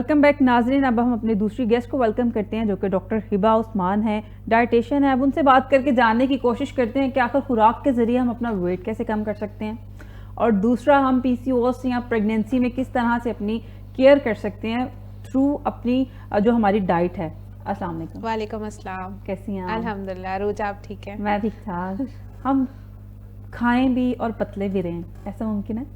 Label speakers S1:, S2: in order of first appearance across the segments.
S1: Welcome back नाजरीन। अब हम अपने दूसरी गेस्ट को वेलकम करते हैं जो कि डॉक्टर हिबा उस्मान है, डाइटिशियन है। अब उनसे बात करके जानने की कोशिश करते हैं कि आखिर खुराक के ज़रिए हम अपना वेट कैसे कम कर सकते हैं, और दूसरा हम पीसीओएस या प्रेगनेंसी में किस तरह से अपनी केयर कर सकते हैं थ्रू अपनी जो हमारी डाइट है। अस्सलाम वालेकुम।
S2: वालेकुम अस्सलाम।
S1: कैसी हैं आप?
S2: अल्हम्दुलिल्लाह। रोज आप ठीक है?
S1: मैं ठीक ठाक। हम खाएं भी और पतले भी रहें, ऐसा मुमकिन है?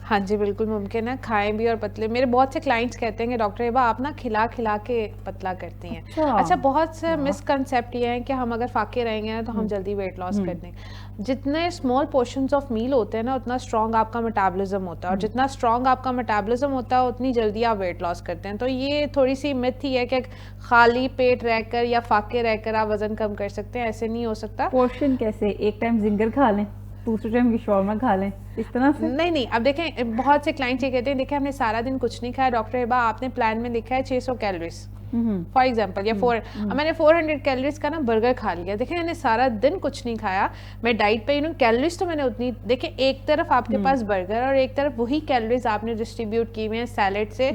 S2: हाँ जी, बिल्कुल मुमकिन है। खाएं भी और पतले। मेरे बहुत से क्लाइंट्स कहते हैं कि डॉक्टर हिबा आप ना खिला खिला के पतला करती हैं। अच्छा, बहुत से मिसकंसेप्ट ये हैं कि हम अगर फाके रहेंगे तो हम जल्दी वेट लॉस कर देंगे। जितने स्मॉल पोर्शंस ऑफ मील होते हैं ना, उतना स्ट्रॉन्ग आपका मेटाबॉलिज्म होता है, और जितना स्ट्रॉन्ग आपका मेटाबॉलिज्म होता है उतनी जल्दी आप वेट लॉस करते हैं। तो ये थोड़ी सी मिथ ही है कि खाली पेट रहकर या फाके रहकर आप वजन कम कर सकते हैं। ऐसे नहीं हो सकता।
S1: पोर्शन कैसे? एक टाइम जिंगर खा लें, दूसरे टाइम की शॉर्मा खा लें, इस तरह से?
S2: नहीं, अब देखें, बहुत से क्लाइंट ये कहते हैं देखिए हमने सारा दिन कुछ नहीं खाया डॉक्टर हिबा, आपने प्लान में लिखा है 600 कैलोरीज फॉर एग्जाम्पल, या मैंने 400 कैलोरीज का ना बर्गर खा लिया। देखिए मैंने सारा दिन कुछ नहीं खाया, मैं डाइट पे कैलोरीज तो मैंने उतनी, देखिए एक तरफ आपके पास बर्गर और एक तरफ वही कैलोरीज आपने डिस्ट्रीब्यूट की हुई है सैलेड से,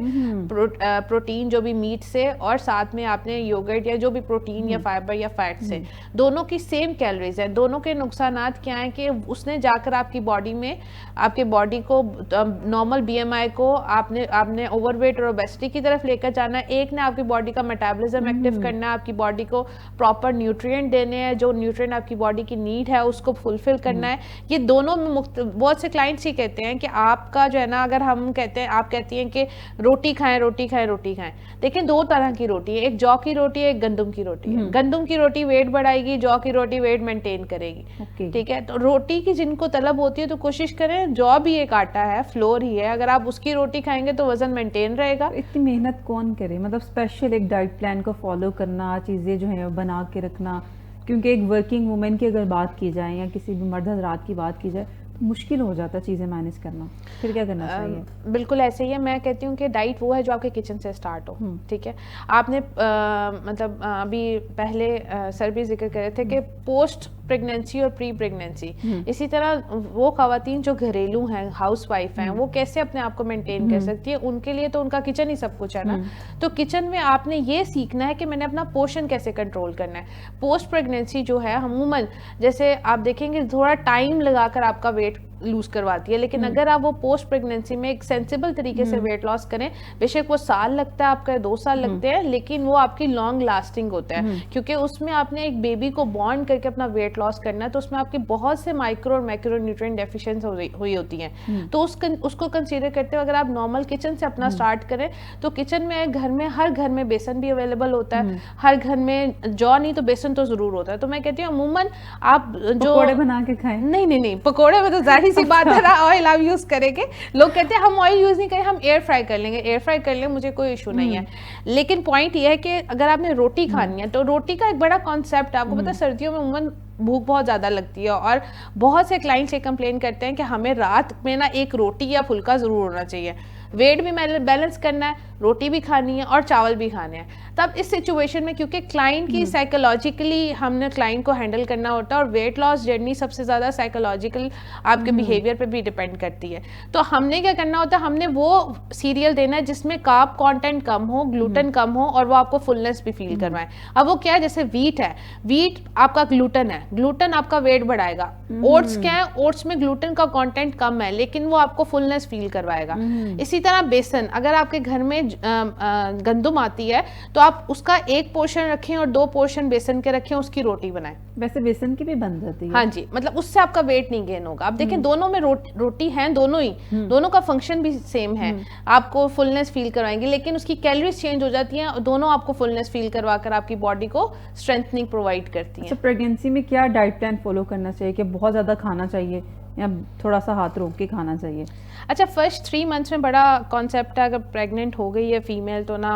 S2: प्रोटीन जो भी मीट से, और साथ में आपने योगर्ट या जो भी प्रोटीन या फाइबर या फैट से, दोनों की सेम कैलोरीज है। दोनों के नुकसानात क्या है कि उसने जाकर आपकी बॉडी में, आपके बॉडी को नॉर्मल बीएमआई को आपने ओवरवेट और ओबेसिटी की तरफ लेकर जाना है। एक ने आपकी बॉडी का मेटाबॉलिज्म एक्टिव करना है, आपकी बॉडी को प्रॉपर न्यूट्रिएंट देने हैं, जो न्यूट्रिएंट आपकी बॉडी की नीड है उसको फुलफिल करना है। ये दोनों में बहुत से क्लाइंट्स ही कहते हैं कि आपका जो है ना, अगर हम कहते हैं, आप कहती हैं कि रोटी खाएं रोटी खाएं रोटी खाएं, देखिए दो तरह की रोटी है, एक जौ की रोटी है, एक गंदम की रोटी है। गंदम की रोटी वेट बढ़ाएगी, जौ की रोटी वेट मेंटेन करेगी। ठीक है, तो रोटी की जिनको तलब होती है तो कोशिश करें, जौ भी एक आटा है, फ्लोर ही है, अगर आप उसकी रोटी खाएंगे तो वजन मेंटेन रहेगा।
S1: इतनी मेहनत कौन करे? मतलब स्पेशल एक डाइट प्लान को फॉलो करना, चीज़ें जो है बना के रखना, क्योंकि एक वर्किंग वुमेन की अगर बात की जाए या किसी भी मर्द हजरात की बात की जाए तो मुश्किल हो जाता है चीज़ें मैनेज करना। फिर क्या करना चाहिए?
S2: बिल्कुल ऐसे ही है। मैं कहती हूँ कि डाइट वो है जो आपके किचन से स्टार्ट हो। ठीक है, आपने मतलब अभी पहले सर भी जिक्र कर रहे थे कि पोस्ट प्रेगनेंसी और प्री प्रेगनेंसी, इसी तरह वो खवातीन जो घरेलू हैं, हाउस वाइफ हैं, वो कैसे अपने आप को मेंटेन कर सकती है, उनके लिए तो उनका किचन ही सब कुछ है ना। तो किचन में आपने ये सीखना है कि मैंने अपना पोर्शन कैसे कंट्रोल करना है। पोस्ट प्रेगनेंसी जो है अमूमन, जैसे आप देखेंगे थोड़ा टाइम लगाकर आपका वेट लूज करवाती है, लेकिन अगर आप वो पोस्ट प्रेगनेंसी में एक सेंसिबल तरीके से वेट लॉस करें, बेशक वो साल लगता है आपका, 2 साल लगते हैं, लेकिन वो आपकी लॉन्ग लास्टिंग होता है, क्योंकि उसमें आपने एक बेबी को बॉर्न करके अपना वेट लॉस करना है, तो उसमें आपकी बहुत से माइक्रो और मैक्रो न्यूट्रिएंट डेफिशिएंसी हुई होती हैं। तो उसको कंसीडर करते हुए अगर आप नॉर्मल किचन से अपना स्टार्ट करें, तो किचन में घर में हर घर में बेसन भी अवेलेबल होता है, हर घर में जौ नहीं तो बेसन तो जरूर होता है। तो मैं कहती हूँ अमूमन आप जो
S1: पकोड़े बना के खाएं।
S2: नहीं, पकोड़े में तो जाहिर सी बात है ना, ऑयल आप यूज करेंगे। लोग कहते हैं हम ऑयल यूज नहीं करें, हम एयर फ्राई कर लेंगे। एयर फ्राई कर लें, मुझे कोई इशू नहीं है, लेकिन पॉइंट ये है कि अगर आपने रोटी खानी है तो रोटी का एक बड़ा कॉन्सेप्ट है। आपको पता है सर्दियों में उमूमन भूख बहुत ज़्यादा लगती है, और बहुत से क्लाइंट्स ये कंप्लेन करते हैं कि हमें रात में ना एक रोटी या फुल्का ज़रूर होना चाहिए। वेट भी बैलेंस करना है, रोटी भी खानी है और चावल भी खाने हैं। तब इस सिचुएशन में, क्योंकि क्लाइंट की साइकोलॉजिकली हमने क्लाइंट को हैंडल करना होता है, और वेट लॉस जर्नी सबसे ज़्यादा साइकोलॉजिकल आपके बिहेवियर पे भी डिपेंड करती है। तो हमने क्या करना होता है, हमने वो सीरियल देना है जिसमें कार्ब कंटेंट कम हो, ग्लूटेन कम हो, और वो आपको फुलनेस भी फील करवाए। अब वो क्या है, जैसे वीट है, वीट आपका ग्लूटेन है, ग्लूटेन आपका वेट बढ़ाएगा। ओट्स क्या है, ओट्स में ग्लूटेन का कंटेंट कम है, लेकिन वो आपको फुलनेस फील करवाएगा। इसी तरह बेसन, अगर आपके घर में गंदम आती है तो आप उसका एक पोर्शन रखें और 2 पोर्शन बेसन के रखें, उसकी रोटी बनाएं।
S1: वैसे बेसन की भी बन जाती है।
S2: हाँ जी, मतलब उससे आपका वेट नहीं गेन होगा। आप देखें दोनों में रोटी है, दोनों का फंक्शन भी सेम है, आपको फुलनेस फील करवाएंगे, लेकिन उसकी कैलोरीज चेंज हो जाती हैं, और दोनों आपको फुलनेस फील करवाकर आपकी बॉडी को स्ट्रेंथनिंग प्रोवाइड करती हैं।
S1: अच्छा, प्रेगनेंसी में क्या डाइट प्लान फॉलो करना चाहिए? कि बहुत ज़्यादा खाना चाहिए या थोड़ा सा हाथ रोक के खाना चाहिए?
S2: अच्छा, फर्स्ट 3 मंथ्स में बड़ा कॉन्सेप्ट है, अगर प्रेग्नेंट हो गई है फीमेल तो ना,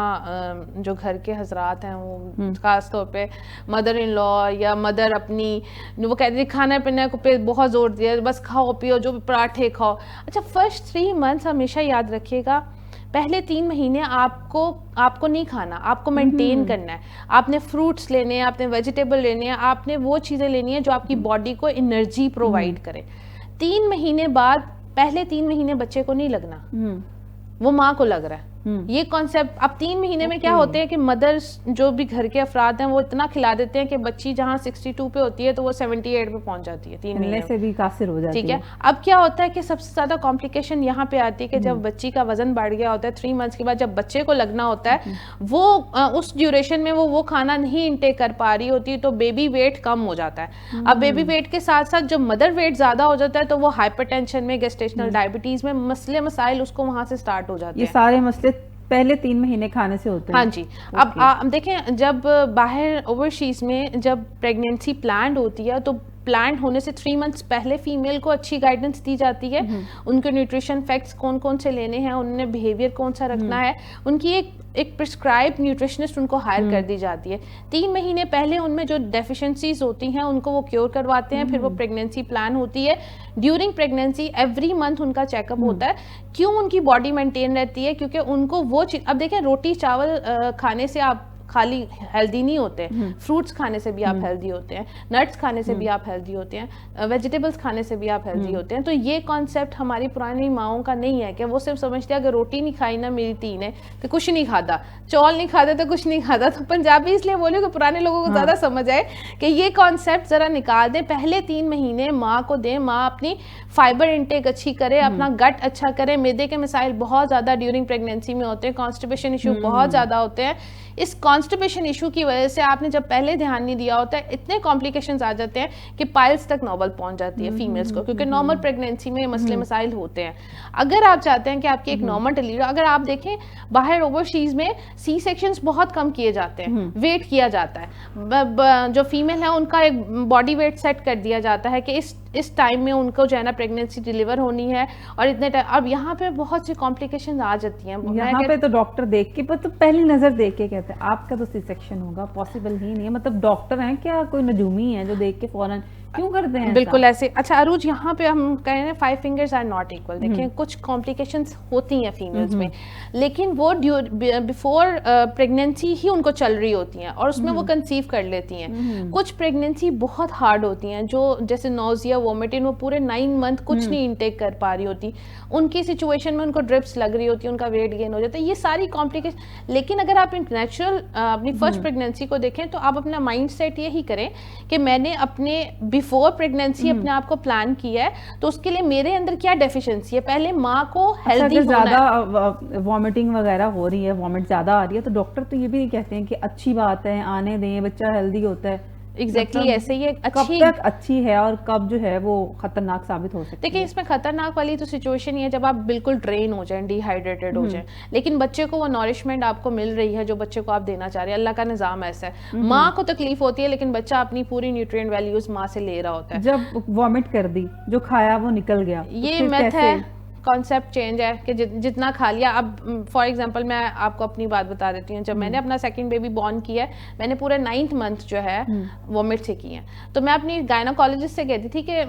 S2: जो घर के हजरात हैं वो खास तौर पे मदर इन लॉ या मदर अपनी, वो कहती है खाना पीने को पे बहुत जोर दिया, बस खाओ पियो, जो भी पराठे खाओ। अच्छा, फर्स्ट 3 मंथ्स हमेशा याद रखिएगा, पहले 3 महीने आपको नहीं खाना, आपको मेंटेन करना है। आपने फ्रूट्स लेने हैं, आपने वेजिटेबल लेने हैं, आपने वो चीज़ें लेनी है जो आपकी बॉडी को एनर्जी प्रोवाइड करें। 3 महीने बाद, पहले 3 महीने बच्चे को नहीं लगना, वो माँ को लग रहा है। ये कॉन्सेप्ट अब 3 महीने में क्या होते हैं कि मदर्स जो भी घर के अफराद हैं वो इतना खिला देते हैं कि बच्ची जहाँ 62 पे होती है तो वो 78 पे पहुंच जाती है 3 महीने
S1: से भी कासिर हो जाती है।
S2: ठीक है, अब क्या होता है कि सबसे ज्यादा कॉम्प्लिकेशन यहाँ पे आती है कि जब बच्ची का वजन बढ़ गया होता है 3 मंथ्स के बाद, जब बच्चे को लगना होता है वो उस ड्यूरेशन में वो खाना नहीं इंटेक कर पा रही होती, तो बेबी वेट कम हो जाता है। अब बेबी वेट के साथ साथ जब मदर वेट ज्यादा हो जाता है तो वो हाइपरटेंशन में, गेस्टेशनल डायबिटीज में मसले मसाइल उसको वहां से स्टार्ट हो जाते हैं।
S1: ये सारे मसले पहले 3 महीने खाने से होते हैं।
S2: हाँ जी। अब देखें, जब बाहर ओवरसीज में जब प्रेगनेंसी प्लान्ड होती है तो प्लान होने से 3 मंथ्स पहले फीमेल को अच्छी गाइडेंस दी जाती है, उनके न्यूट्रिशन फैक्ट्स कौन कौन से लेने हैं, उन्हें बिहेवियर कौन सा रखना है, उनकी एक प्रिस्क्राइब न्यूट्रिशनिस्ट उनको हायर कर दी जाती है। 3 महीने पहले उनमें जो डेफिशिएंसीज होती हैं उनको वो क्योर करवाते हैं, फिर वो प्रेगनेंसी प्लान होती है। ड्यूरिंग प्रेगनेंसी एवरी मंथ उनका चेकअप होता है। क्यों उनकी बॉडी मेंटेन रहती है? क्योंकि उनको वो चीज, अब देखें रोटी चावल खाने से आप खाली हेल्दी नहीं होते, फ्रूट्स खाने से भी आप हेल्दी होते हैं, नट्स खाने से भी आप हेल्दी होते हैं, वेजिटेबल्स खाने से भी आप हेल्दी होते हैं। तो ये कॉन्सेप्ट हमारी पुरानी माओं का नहीं है कि वो सिर्फ समझते हैं अगर रोटी नहीं खाई ना मेरी तीन है तो कुछ नहीं खाता, चौल नहीं खाता तो कुछ नहीं खाता। तो पंजाबी इसलिए बोलियो कि पुराने लोगों को ज्यादा समझ आए कि ये कॉन्सेप्ट जरा निकाल दें। पहले 3 महीने माँ को दें, माँ अपनी फाइबर इंटेक अच्छी करे, अपना गट अच्छा करे। मैदे के मिसाइल बहुत ज्यादा ड्यूरिंग प्रेगनेंसी में होते हैं, कॉन्स्टिपेशन इशू बहुत ज्यादा होते हैं। इस कॉन्स्टिपेशन इशू की वजह से आपने जब पहले ध्यान नहीं दिया होता है, इतने कॉम्प्लिकेशंस आ जाते हैं कि पाइल्स तक नॉर्मल पहुंच जाती है फीमेल्स को, क्योंकि नॉर्मल प्रेगनेंसी में मसले मसाइल होते हैं। अगर आप चाहते हैं कि आपकी एक नॉर्मल डिलीवरी, अगर आप देखें बाहर ओवरसीज में सी सेक्शंस बहुत कम किए जाते हैं, वेट किया जाता है, जो फीमेल है उनका एक बॉडी वेट सेट कर दिया जाता है कि इस टाइम में उनको जो है ना प्रेगनेंसी डिलीवर होनी है और इतने टाइम। अब यहाँ पे बहुत सी कॉम्प्लिकेशन आ जाती हैं।
S1: यहाँ पे तो डॉक्टर देख के, तो पहली नजर देख के कहते हैं आपका तो सी सेक्शन होगा, पॉसिबल ही नहीं है। मतलब डॉक्टर हैं क्या कोई नजूमी है जो देख के फौरन क्यों करते हैं?
S2: बिल्कुल ऐसे। अच्छा अरूज, यहाँ पे हम कह रहे हैं 5 फिंगर्स आर नॉट इक्वल। देखिए कुछ कॉम्प्लिकेशंस होती हैं फीमेल्स में, लेकिन वो बिफोर प्रेगनेंसी ही उनको चल रही होती हैं और उसमें वो कंसीव कर लेती हैं। कुछ प्रेगनेंसी बहुत हार्ड होती हैं, जो जैसे नोजिया, वोमिटिंग, वो पूरे 9 मंथ कुछ नहीं इंटेक कर पा रही होती, उनकी सिचुएशन में उनको ड्रिप्स लग रही होती है, उनका वेट गेन हो जाता है, ये सारी कॉम्प्लिकेशन। लेकिन अगर आप नेचुरल अपनी फर्स्ट प्रेगनेंसी को देखें तो आप अपना माइंड सेट यही करें कि मैंने अपने बिफोर प्रेगनेंसी अपने आप को प्लान किया है, तो उसके लिए मेरे अंदर क्या डेफिशिएंसी है, पहले माँ को हेल्दी होना है।
S1: ज्यादा वॉमिटिंग वगैरह हो रही है, वॉमिट ज्यादा आ रही है, तो डॉक्टर तो ये भी कहते हैं कि अच्छी बात है, आने दें, बच्चा हेल्दी होता है।
S2: एग्जैक्टली मतलब ऐसे ही
S1: कब तक अच्छी है और कब जो है वो खतरनाक साबित हो सकती है?
S2: देखिए इसमें खतरनाक वाली तो सिचुएशन ही है जब आप बिल्कुल ड्रेन हो जाएं, डिहाइड्रेटेड हो जाएं, लेकिन बच्चे को वो नॉरिशमेंट आपको मिल रही है जो बच्चे को आप देना चाह रहे हैं। अल्लाह का निजाम ऐसा है, माँ को तकलीफ होती है लेकिन बच्चा अपनी पूरी न्यूट्रिएंट वैल्यूज माँ से ले रहा होता है।
S1: जब वॉमिट कर दी, जो खाया वो निकल गया,
S2: ये मैथ है, कॉन्सेप्ट चेंज है कि जितना खा लिया। अब फॉर एग्जांपल मैं आपको अपनी बात बता देती हूँ, जब मैंने अपना सेकंड बेबी बॉर्न किया है, मैंने पूरे 9th मंथ जो है वॉमिट से किए हैं। तो मैं अपनी गायनोकोलॉजिस्ट से कहती थी कि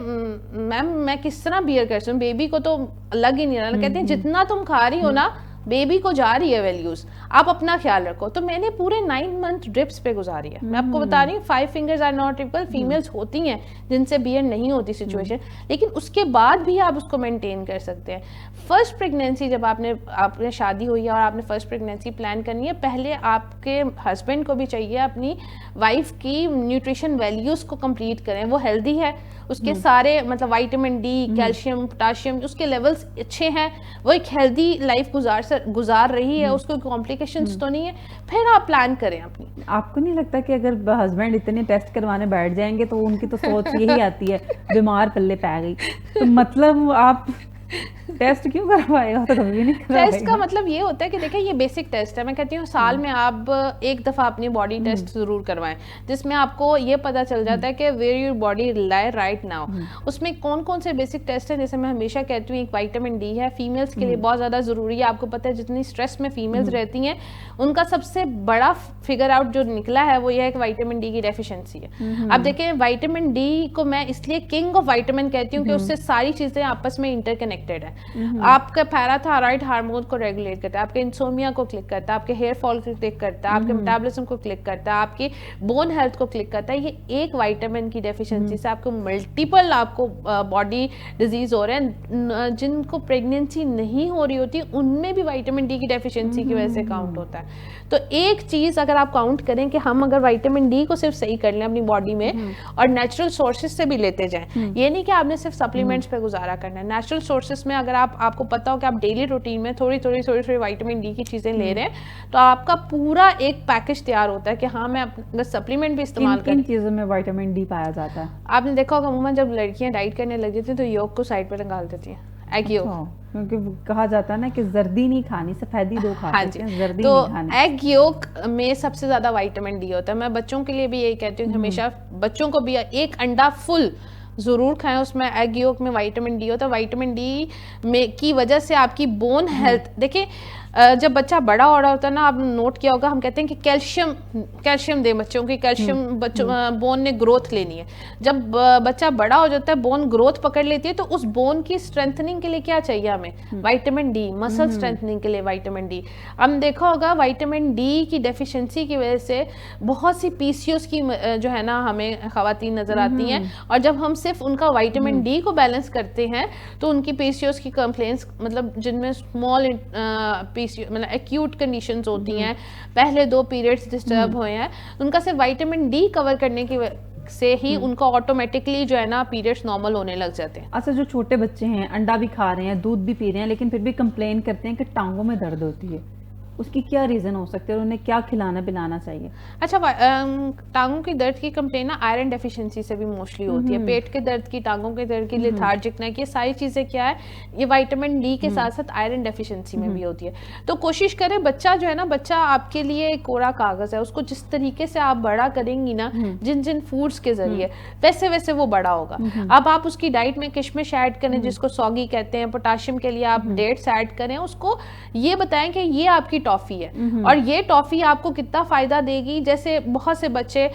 S2: मैम मैं किस तरह बियर कर सकूँ, बेबी को तो लग ही नहीं रहा। कहते हैं जितना तुम खा रही हो ना बेबी को जा रही है वैल्यूज, आप अपना ख्याल रखो। तो मैंने पूरे 9 मंथ ड्रिप्स पे गुजारी है। मैं आपको बता रही हूँ 5 fingers are not equal. Females होती हैं जिनसे बियर नहीं होती सिचुएशन, लेकिन उसके बाद भी आप उसको मेंटेन कर सकते हैं। फर्स्ट प्रेगनेंसी जब आपने शादी हुई है और आपने फर्स्ट प्रेगनेंसी प्लान करनी है, पहले आपके हस्बैंड को भी चाहिए अपनी वाइफ की न्यूट्रिशन वैल्यूज को कंप्लीट करें। वो हेल्दी है, उसके सारे मतलब विटामिन डी, कैल्शियम, पोटाशियम उसके लेवल्स अच्छे हैं, वो एक हेल्दी लाइफ गुजार रही है, उसको कॉम्प्लिकेशंस तो नहीं है, फिर आप प्लान करें अपनी।
S1: आपको नहीं लगता कि अगर हस्बैंड इतने टेस्ट करवाने बैठ जाएंगे तो उनकी तो सोच यही आती है बीमार पल्ले पै गई, तो मतलब आप टेस्ट क्यों करवाएगा? तो कभी नहीं करवाएगा।
S2: टेस्ट का मतलब ये होता है कि देखिए ये बेसिक टेस्ट है। मैं कहती हूँ साल में आप एक दफा अपनी बॉडी टेस्ट जरूर करवाएं, जिसमें आपको ये पता चल जाता है कि where your body lie right now. उसमें कौन कौन से बेसिक टेस्ट हैं, जैसे मैं हमेशा कहती हूँ एक विटामिन डी है, फीमेल्स के लिए बहुत ज्यादा जरूरी है। आपको पता है जितनी स्ट्रेस में फीमेल्स रहती हैं, उनका सबसे बड़ा फिगर आउट जो निकला है वो ये है कि विटामिन डी की डेफिशिएंसी है। अब देखें विटामिन डी को मैं इसलिए किंग ऑफ विटामिन कहती हूँ कि उससे सारी चीजें आपस में इंटरकनेक्टेड है। आपका पैराथायरॉइड हार्मोन को रेगुलेट करता है, आपके इंसोमिया को क्लिक करता है, आपके हेयर फॉल को क्लिक करता है, आपके मेटाबॉलिज्म को क्लिक करता है, आपकी बोन हेल्थ को क्लिक करता है। ये एक विटामिन की डेफिशिएंसी से आपको मल्टीपल आपको बॉडी डिजीज हो रहे हैं। जिनको प्रेगनेंसी नहीं हो रही होती उनमें भी विटामिन डी की डेफिशिएंसी की वजह से काउंट होता है। तो एक चीज अगर आप काउंट करें कि हम अगर विटामिन डी को सिर्फ सही कर लें अपनी बॉडी में और नेचुरल सोर्सेज से भी लेते जाएं, ये नहीं कि आपने सिर्फ सप्लीमेंट्स पे गुजारा करना है। नेचुरल सोर्सेज में अगर आपको पता हो कि आप डेली रूटीन में थोड़ी थोड़ी विटामिन डी की चीजें ले रहे हैं, तो आपका पूरा एक पैकेज तैयार होता है कि हाँ मैं अगर सप्लीमेंट भी इस्तेमाल
S1: किन चीजों में विटामिन डी पाया जाता है?
S2: आपने देखा होगा अमूमन जब लड़कियां डाइट करने लग जाती हैं तो योग को साइड पे निकाल देती हैं, एग योग।
S1: क्योंकि कहा जाता है ना कि जर्दी नहीं खानी, सफेदी दो खा सकते हैं, जर्दी
S2: तो
S1: नहीं खानी।
S2: एग योक में सबसे ज्यादा विटामिन डी होता है। मैं बच्चों के लिए भी यही कहती हूँ, हमेशा बच्चों को भी एक अंडा फुल जरूर खाएं, उसमें एग योक में विटामिन डी होता है। विटामिन डी में की वजह से आपकी बोन हेल्थ, देखिए जब बच्चा बड़ा हो रहा होता है ना, आपने नोट किया होगा हम कहते हैं कि कैल्शियम दे बच्चों की, कैल्शियम बच्चों बोन ने ग्रोथ लेनी है। जब बच्चा बड़ा हो जाता है, बोन ग्रोथ पकड़ लेती है, तो उस बोन की स्ट्रेंथनिंग के लिए क्या चाहिए हमें? विटामिन डी, मसल स्ट्रेंथनिंग के लिए विटामिन डी। हम देखा होगा विटामिन डी की डेफिशिएंसी की वजह से बहुत सी पीसीओएस की जो है ना हमें खवातीन नजर आती हैं, और जब हम सिर्फ उनका विटामिन डी को बैलेंस करते हैं तो उनकी पीसीओएस की कंप्लेंट्स, मतलब जिनमें स्मॉल मतलब एक्यूट कंडीशंस होती हैं, पहले 2 पीरियड्स डिस्टर्ब हुए हैं, उनका सिर्फ विटामिन डी कवर करने की से ही उनका ऑटोमेटिकली जो है ना पीरियड्स नॉर्मल होने लग जाते हैं।
S1: अच्छा, जो छोटे बच्चे हैं अंडा भी खा रहे हैं, दूध भी पी रहे हैं, लेकिन फिर भी कंप्लेन करते हैं कि टांगों में दर्द होती है, उसकी क्या रीजन हो सकते हैं और उन्हें क्या खिलाना पिलाना चाहिए?
S2: अच्छा, टांगों की दर्द की कंप्लेन ना आयरन डेफिशिएंसी से भी मोस्टली होती है। पेट के दर्द की, टांगों के दर्द की, लेथार्जिक नेक, ये सारी चीजें क्या है, ये विटामिन डी के साथ साथ आयरन डेफिशिएंसी में भी होती है। तो कोशिश करें, बच्चा जो है ना, बच्चा आपके लिए एक कोरा कागज है, उसको जिस तरीके से आप बड़ा करेंगी ना, जिन जिन फूड्स के जरिए, वैसे वैसे वो बड़ा होगा। अब आप उसकी डाइट में किशमिश ऐड करें, जिसको सौगी कहते हैं, पोटाशियम के लिए आप डेट्स ऐड करें, उसको ये बताएं कि ये आपकी टॉफी है और ये टॉफी आपको कितना फायदा देगी। जैसे बहुत से बच्चे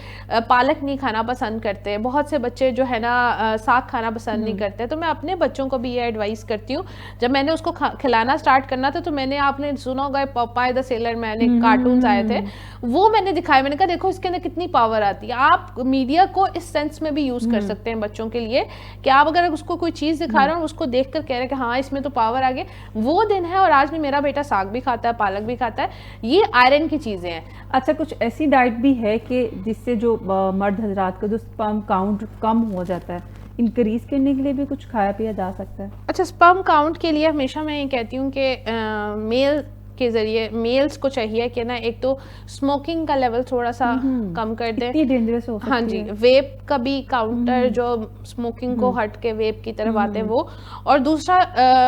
S2: पालक नहीं खाना पसंद करते, बहुत से बच्चे जो है ना साग खाना पसंद नहीं करते, तो मैं अपने बच्चों को भी ये एडवाइस करती हूँ। जब मैंने उसको खिलाना स्टार्ट करना था, तो मैंने, आपने सुना होगा पॉपाई द सेलर मैन कार्टून्स आए थे, वो मैंने दिखाया, मैंने कहा देखो इसके अंदर कितनी पावर आती है। आप मीडिया को इस सेंस में भी यूज कर सकते हैं बच्चों के लिए, कि आप अगर उसको कोई चीज दिखा रहे हो, उसको देख कर कह रहे हैं कि हाँ इसमें तो पावर आ गई, वो दिन है। और आज भी मेरा बेटा साग भी खाता है, पालक भी खाता है, ये आयरन की चीजें हैं।
S1: अच्छा, कुछ ऐसी डाइट भी है कि जिससे जो मर्द हजरात का जो स्पर्म काउंट कम हो जाता है, इंक्रीज करने के लिए भी कुछ खाया पिया जा सकता है?
S2: अच्छा, स्पर्म काउंट के लिए हमेशा मैं ये कहती हूँ कि मेल के जरिए मेल्स को चाहिए कि ना, एक तो स्मोकिंग का लेवल थोड़ा सा कम कर दें।
S1: इतनी डेंजरस हो सकती है।
S2: हाँ जी, वेप का भी काउंटर जो स्मोकिंग को हट के वेप की तरफ आते हैं वो। और दूसरा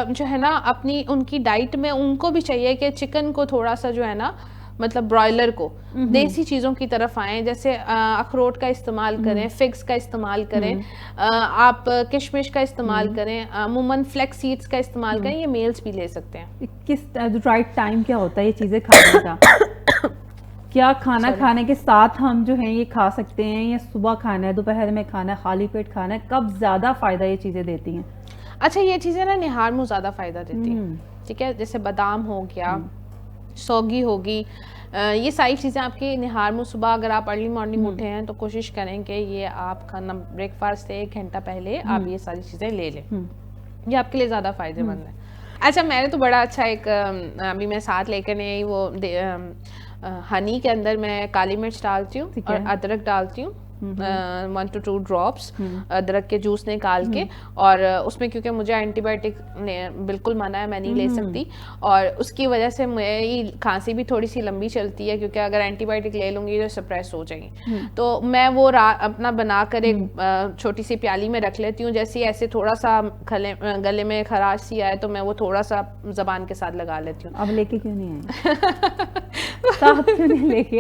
S2: जो है ना, अपनी उनकी डाइट में उनको भी चाहिए कि चिकन को थोड़ा सा जो है ना, मतलब ब्रॉयलर को देसी चीज़ों की तरफ आएं, जैसे अखरोट का इस्तेमाल करें, फिग्स का इस्तेमाल करें, आप किशमिश का इस्तेमाल करें, अमूमन फ्लेक्स सीड्स का इस्तेमाल करें, ये मेल्स भी ले सकते हैं।
S1: किस राइट टाइम क्या होता है ये चीज़ें खाने का? क्या खाना खाने के साथ हम जो है ये खा सकते हैं, या सुबह खाना है, दोपहर में खाना है, खाली पेट खाना है? कब ज़्यादा फ़ायदा ये चीज़ें देती हैं?
S2: अच्छा, ये चीज़ें ना निहार में ज़्यादा फ़ायदा देती हैं, ठीक है। जैसे बादाम हो गया, सौगी होगी, ये सारी चीज़ें आपकी निहार में, सुबह अगर आप अर्ली मॉर्निंग उठे हैं तो कोशिश करें कि ये आप खाना ब्रेकफास्ट से 1 घंटा पहले आप ये सारी चीज़ें ले लें, ये आपके लिए ज़्यादा फ़ायदेमंद है। अच्छा, मैंने तो बड़ा अच्छा एक अभी मैं साथ लेकर नहीं आई, वो हनी के अंदर मैं काली मिर्च डालती हूँ और अदरक डालती हूँ, 1 to 2 ड्रॉप्स अदरक के जूस निकाल के, और उसमें क्योंकि मुझे एंटीबायोटिक बिल्कुल मना है, मैं नहीं ले सकती, और उसकी वजह से मेरी खांसी भी थोड़ी सी लंबी चलती है, क्योंकि अगर एंटीबायोटिक ले लूँगी तो सप्रेस हो जाएगी। तो मैं वो अपना बना कर एक छोटी सी प्याली में रख लेती हूँ। जैसे ऐसे थोड़ा सा गले में खराश सी आए तो मैं वो थोड़ा सा जबान के साथ लगा लेती हूँ।
S1: अब लेके क्यों नहीं आई? साथ क्यों नहीं लेके?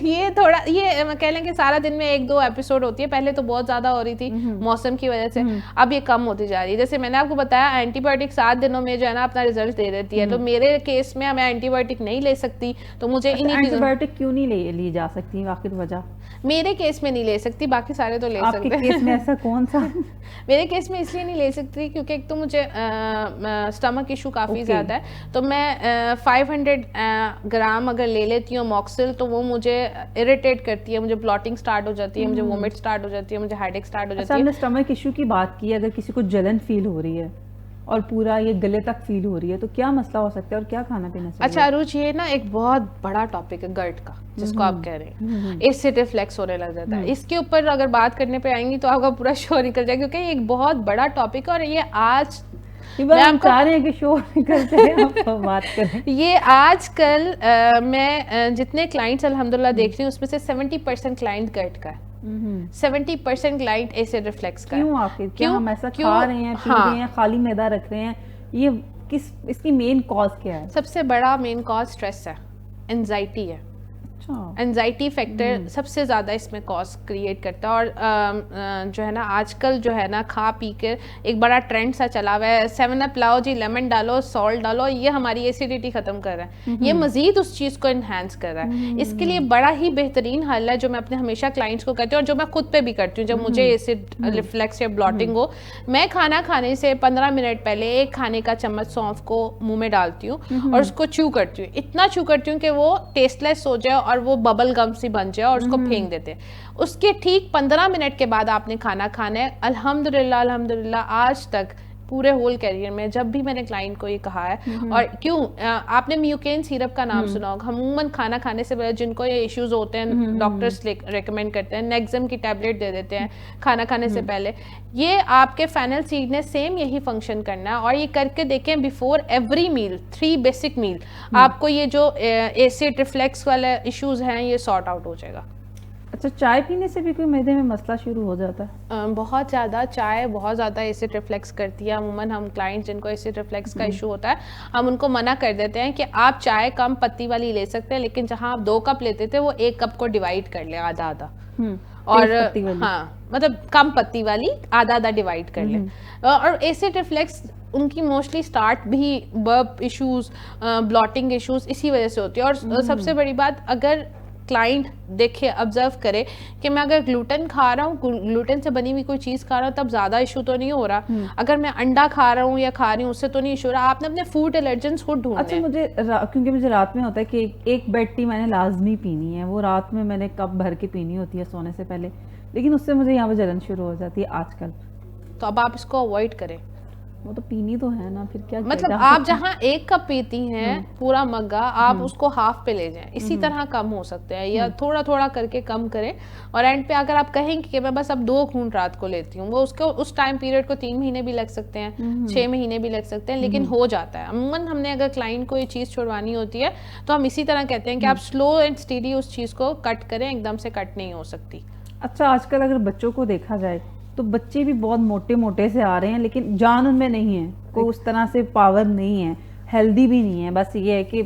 S2: ये थोड़ा ये कह लें कि सारा दिन में 1-2 एपिसोड होती है, पहले तो बहुत ज्यादा हो रही थी मौसम की वजह से, अब ये कम होती जा रही है। जैसे मैंने आपको बताया एंटीबायोटिक 7 दिनों में जो है ना अपना रिजल्ट दे देती है, तो मेरे केस में मैं एंटीबायोटिक नहीं ले सकती, तो मुझे इन्हीं चीजों।
S1: एंटीबायोटिक क्यों नहीं ली जा सकती, आखिर वजह?
S2: मेरे केस में नहीं ले सकती, बाकी सारे तो ले सकते हैं।
S1: आपके केस में ऐसा कौन सा?
S2: मेरे केस में इसलिए नहीं ले सकती क्योंकि एक तो मुझे स्टमक इशू काफ़ी ज़्यादा है, तो मैं 500 ग्राम अगर ले लेती हूँ मॉक्सिल, तो वो मुझे इरिटेट करती है, मुझे ब्लॉटिंग स्टार्ट हो जाती है, मुझे वोमिट स्टार्ट हो जाती है, मुझे हेडेक स्टार्ट हो जाती है।
S1: हमने स्टमक इशू की बात की, अगर किसी को जलन फील हो रही है और पूरा ये गले तक फील हो रही है, तो क्या मसला हो सकता है और क्या खाना पीना चाहिए?
S2: अच्छा अरुज, ये ना एक बहुत बड़ा टॉपिक है गर्ट का, जिसको आप कह रहे हैं, एसिड रिफ्लेक्स होने लग जाता है। इसके ऊपर अगर बात करने पे आएंगी तो आपका पूरा शो निकल जाएगा, क्योंकि ये एक बहुत बड़ा टॉपिक है और ये आज
S1: हम चाह रहे हैं कि शो निकल जाए, आप बात करें।
S2: ये आजकल मैं जितने क्लाइंट्स अल्हम्दुलिल्लाह देख रही हूँ उसमें से 70% क्लाइंट गर्ट का है, 70% क्लाइंट एसिड रिफ्लेक्स का।
S1: क्यों आखिर, क्या हम ऐसा खा रहे हैं, पी रहे हैं, खाली मैदा रख रहे हैं? ये इसकी मेन कॉज क्या है?
S2: सबसे बड़ा मेन कॉज स्ट्रेस है, एंजाइटी है। एंजाइटी फैक्टर सबसे ज़्यादा इसमें कॉज क्रिएट करता है। और जो है ना आजकल जो है ना खा पी कर एक बड़ा ट्रेंड सा चला हुआ है, 7 अप लाओ जी, लेमन डालो, सॉल्ट डालो, ये हमारी एसिडिटी ख़त्म कर रहा है, ये मज़ीद उस चीज़ को इन्हांस कर रहा है। इसके लिए बड़ा ही बेहतरीन हल है जो मैं अपने हमेशा क्लाइंट्स को कहती हूँ और जो मैं खुद पे भी करती हूँ। जब मुझे एसिड रिफ्लेक्स या ब्लॉटिंग हो, मैं खाना खाने से 15 मिनट पहले 1 खाने का चम्मच सौंफ को मुँह में डालती हूँ और उसको च्यू करती हूँ, इतना च्यू करती हूँ कि वो टेस्टलेस हो जाए और वो बबल गम सी बन जाए और उसको फेंक देते हैं। उसके ठीक 15 मिनट के बाद आपने खाना खाना है। अल्हम्दुलिल्लाह अल्हम्दुलिल्लाह आज तक पूरे होल कैरियर में जब भी मैंने क्लाइंट को ये कहा है, और क्यों आपने म्यूकेन सिरप का नाम सुना होगा, अमूमन खाना खाने से पहले जिनको ये इश्यूज होते हैं डॉक्टर्स रेकमेंड करते हैं, नेक्सम की टैबलेट दे देते हैं खाना खाने से पहले। ये आपके फेनल सीड ने सेम यही फंक्शन करना है और ये करके देखें बिफोर एवरी मील, 3 बेसिक मील, आपको ये जो एसिड रिफ्लेक्स वाले इश्यूज हैं ये सॉर्ट आउट हो जाएगा।
S1: अच्छा, चाय पीने से भी कोई मैदे में मसला शुरू हो जाता है?
S2: बहुत ज़्यादा, चाय बहुत ज़्यादा एसिड रिफ्लेक्स करती है। अमूमन हम क्लाइंट्स जिनको एसिड रिफ्लेक्स का इशू होता है, हम उनको मना कर देते हैं कि आप चाय कम पत्ती वाली ले सकते हैं, लेकिन जहाँ आप 2 कप लेते थे वो 1 कप को डिवाइड कर ले, आधा आधा, और हाँ मतलब कम पत्ती वाली आधा आधा डिवाइड कर ले। और एसिड रिफ्लेक्स उनकी मोस्टली स्टार्ट भी बर्प इश्यूज, ब्लॉटिंग इश्यूज इसी वजह से होती है। और सबसे बड़ी बात, अगर क्लाइंट देखे, ऑब्जर्व करे कि मैं अगर ग्लूटेन खा रहा हूँ, ग्लूटेन से बनी हुई कोई चीज़ खा रहा हूँ, तब ज़्यादा इशू तो नहीं हो रहा। अगर मैं अंडा खा रहा हूँ या खा रही हूँ उससे तो नहीं इशू हो रहा। आपने अपने फूड एलर्जेंस खुद ढूंढने।
S1: अच्छा, क्योंकि मुझे रात में होता है कि एक बेड टी मैंने लाजमी पीनी है, वो रात में मैंने कप भर के पीनी होती है सोने से पहले, लेकिन उससे मुझे यहाँ पर जलन शुरू हो जाती है आजकल।
S2: तो अब आप इसको अवॉइड करें।
S1: वो तो पीनी तो है ना, फिर क्या
S2: मतलब आप जहाँ 1 कप पीती हैं पूरा मग्गा, आप उसको हाफ पे ले जाएं, इसी तरह कम हो सकते हैं, या थोड़ा थोड़ा करके कम करें। और एंड पे अगर आप कहेंगे कि मैं बस अब 2 घूंट रात को लेती हूँ, वो उसको उस टाइम पीरियड को 3 महीने भी लग सकते हैं, 6 महीने भी लग सकते हैं, लेकिन हो जाता है। अमूमन हमने अगर क्लाइंट को ये चीज़ छुड़वानी होती है तो हम इसी तरह कहते हैं कि आप स्लो एंड स्टेडी उस चीज़ को कट करें, एकदम से कट नहीं हो सकती।
S1: अच्छा, आजकल अगर बच्चों को देखा जाए तो बच्चे भी बहुत मोटे मोटे से आ रहे हैं, लेकिन जान उनमें नहीं है, कोई उस तरह से पावर नहीं है, हेल्दी भी नहीं है, बस ये है कि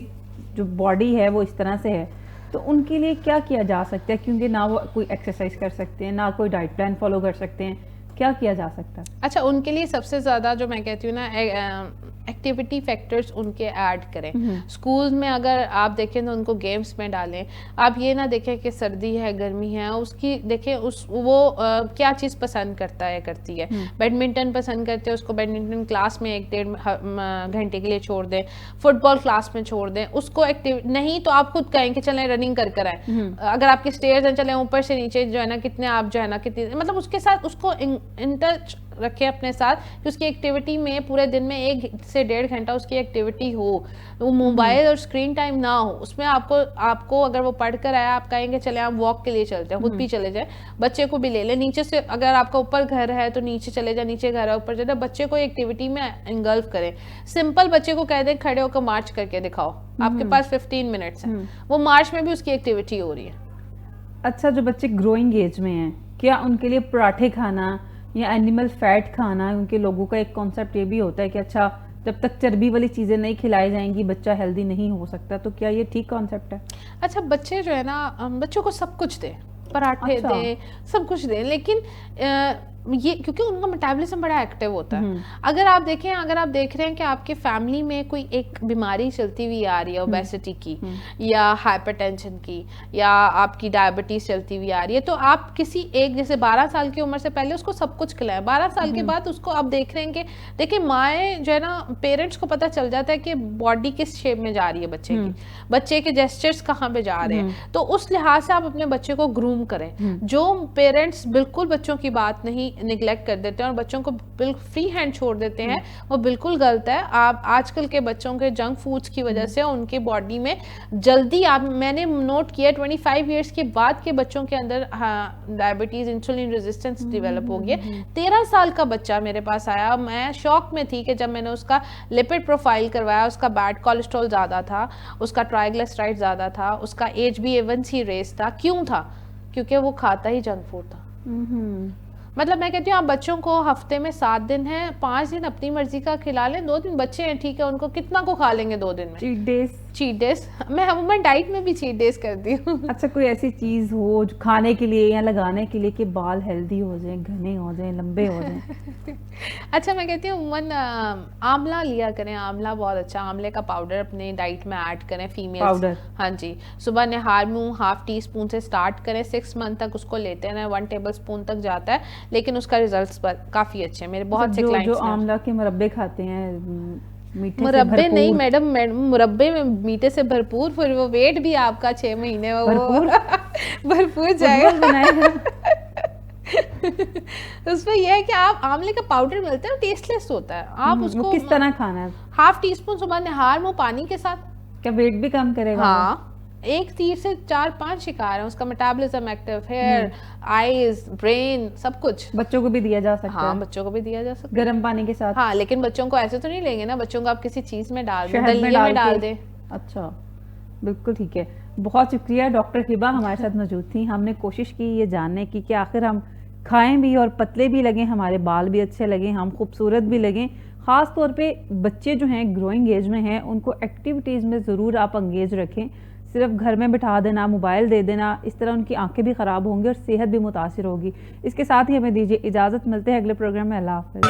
S1: जो बॉडी है वो इस तरह से है। तो उनके लिए क्या किया जा सकता है, क्योंकि ना वो कोई एक्सरसाइज कर सकते हैं, ना कोई डाइट प्लान फॉलो कर सकते हैं, क्या किया जा सकता है?
S2: अच्छा, उनके लिए सबसे ज़्यादा जो मैं कहती हूँ ना, एक्टिविटी फैक्टर्स उनके ऐड करें। स्कूल में अगर आप देखें तो उनको गेम्स में डालें। आप ये ना देखें कि सर्दी है गर्मी है, उसकी देखें वो क्या चीज़ पसंद करता है करती है। बैडमिंटन पसंद करते हैं, उसको बैडमिंटन क्लास में 1-1.5 घंटे के लिए छोड़ दें, फुटबॉल क्लास में छोड़ दें उसको। एक्टिव नहीं तो आप खुद कहें कि चलें रनिंग कर कर आए। अगर आपके स्टेयर्स हैं, चलें ऊपर से नीचे जो है ना, कितने आप जो है ना कितनी, मतलब उसके साथ उसको इन टच रखें अपने साथ, कि उसकी एक्टिविटी में पूरे दिन में 1 से 1.5 घंटा उसकी एक्टिविटी हो, वो मोबाइल और स्क्रीन टाइम ना हो। उसमें आपको अगर वो पढ़ कर आया, आप कहेंगे चले आप वॉक के लिए चलते हैं, खुद भी चले जाए, बच्चे को भी ले ले। नीचे से अगर आपका ऊपर घर है तो नीचे चले जाए, नीचे घर है ऊपर चले, बच्चे को एक्टिविटी में इन्गल्फ करें। सिंपल बच्चे को कह दें खड़े होकर मार्च करके दिखाओ, आपके पास 15 मिनट्स हैं, वो मार्च में भी उसकी एक्टिविटी हो रही है।
S1: अच्छा, जो बच्चे ग्रोइंग एज में हैं, क्या उनके लिए पराठे खाना या एनिमल फैट खाना, उनके लोगों का एक कॉन्सेप्ट ये भी होता है कि अच्छा जब तक चर्बी वाली चीज़ें नहीं खिलाई जाएंगी बच्चा हेल्दी नहीं हो सकता। तो क्या ये ठीक कॉन्सेप्ट है?
S2: अच्छा, बच्चे जो है ना, बच्चों को सब कुछ दें, पराठे
S1: अच्छा।
S2: दें, सब कुछ दें, लेकिन ये क्योंकि उनका मेटाबॉलिज्म बड़ा एक्टिव होता है। अगर आप देखें, अगर आप देख रहे हैं कि आपके फैमिली में कोई एक बीमारी चलती हुई आ रही है, ओबेसिटी की या हाइपरटेंशन की या आपकी डायबिटीज चलती हुई आ रही है, तो आप किसी एक, जैसे 12 साल की उम्र से पहले उसको सब कुछ खिलाएं, 12 साल के बाद उसको आप देख रहे हैं कि देखिए माएँ जो है ना, पेरेंट्स को पता चल जाता है कि बॉडी किस शेप में जा रही है बच्चे की, बच्चे के जेस्चर्स कहाँ पे जा रहे हैं, तो उस लिहाज से आप अपने बच्चे को ग्रूम करें। जो पेरेंट्स बिल्कुल बच्चों की बात नहीं, निगलेक्ट कर देते हैं और बच्चों को बिल्कुल फ्री हैंड छोड़ देते हैं, वो बिल्कुल गलत है। आप आजकल के बच्चों के जंक फूड्स की वजह से उनके बॉडी में जल्दी, मैंने नोट किया 25 इयर्स के बाद के बच्चों के अंदर डायबिटीज, इंसुलिन रेजिस्टेंस डेवलप हो गया। 13 साल का बच्चा मेरे पास आया, मैं शॉक में थी कि जब मैंने उसका लिपिड प्रोफाइल करवाया, उसका बैड कोलेस्ट्रॉल ज़्यादा था, उसका ट्राइग्लिसराइड ज़्यादा था, उसका HbA1c रेस था। क्यों था? क्योंकि वो खाता ही जंक फूड था। मतलब मैं कहती हूँ आप बच्चों को हफ्ते में 7 दिन है, 5 दिन अपनी मर्जी का खिला लें, 2 दिन बच्चे हैं ठीक है, उनको कितना को खा लेंगे 2 दिन में? चीट डेज मैं डाइट में भी चीट डेज करती हूँ।
S1: अच्छा, कोई ऐसी चीज हो जो खाने के लिए या लगाने के लिए कि बाल हेल्दी हो जाएं, घने हो जाएं, लंबे हो जाएं?
S2: अच्छा, मैं कहती हूँ आंवला लिया करें, आंवला बहुत अच्छा, आंवले का पाउडर अपने डाइट में ऐड करें फीमेल्स।
S1: पाउडर?
S2: हाँ जी, सुबह निहार मुंह ½ टीस्पून से स्टार्ट करें, 6 मंथ तक उसको लेते हैं, 1 टेबलस्पून तक जाता है, लेकिन उसका रिजल्ट्स काफी अच्छे हैं। मेरे बहुत से क्लाइंट्स
S1: जो आंवला के मुरब्बे खाते हैं, मीठे
S2: मुरब्बे
S1: से
S2: नहीं मैडम, मुरब्बे में मीठे से भरपूर, फिर वो वेट भी आपका 6 महीने में वो भरपूर जाएगा। उसमें यह है कि आप आंवले का पाउडर मिलता है, टेस्टलेस होता है, आप उसको
S1: किस तरह खाना है?
S2: ½ टीस्पून सुबह निहार मुंह पानी के साथ।
S1: क्या वेट भी कम करेगा?
S2: हाँ, 1 तीर से 4-5 शिकार है, उसका metabolism active, hair, eyes, brain, सब कुछ।
S1: बच्चों को भी दिया जा सकता है?
S2: हाँ, बच्चों को भी दिया जा सकता है
S1: गर्म पानी के साथ।
S2: हाँ, लेकिन बच्चों को ऐसे तो नहीं लेंगे ना, बच्चों को आप किसी चीज में डाल दें, दलिया में डाल दें।
S1: अच्छा, बिल्कुल ठीक है। बहुत शुक्रिया, डॉक्टर हिबा हमारे साथ मौजूद थी। हमने कोशिश की ये जानने की कि आखिर हम खाएं भी और पतले भी लगें, हमारे बाल भी अच्छे लगें, हम खूबसूरत भी लगें। ख़ास तौर पे बच्चे जो हैं ग्रोइंग एज में हैं, उनको एक्टिविटीज़ में ज़रूर आप इंगेज रखें। सिर्फ घर में बिठा देना, मोबाइल दे देना, इस तरह उनकी आंखें भी ख़राब होंगी और सेहत भी मुतासिर होगी। इसके साथ ही हमें दीजिए इजाज़त, मिलते हैं अगले प्रोग्राम में। अल्लाह हाफ़िज़।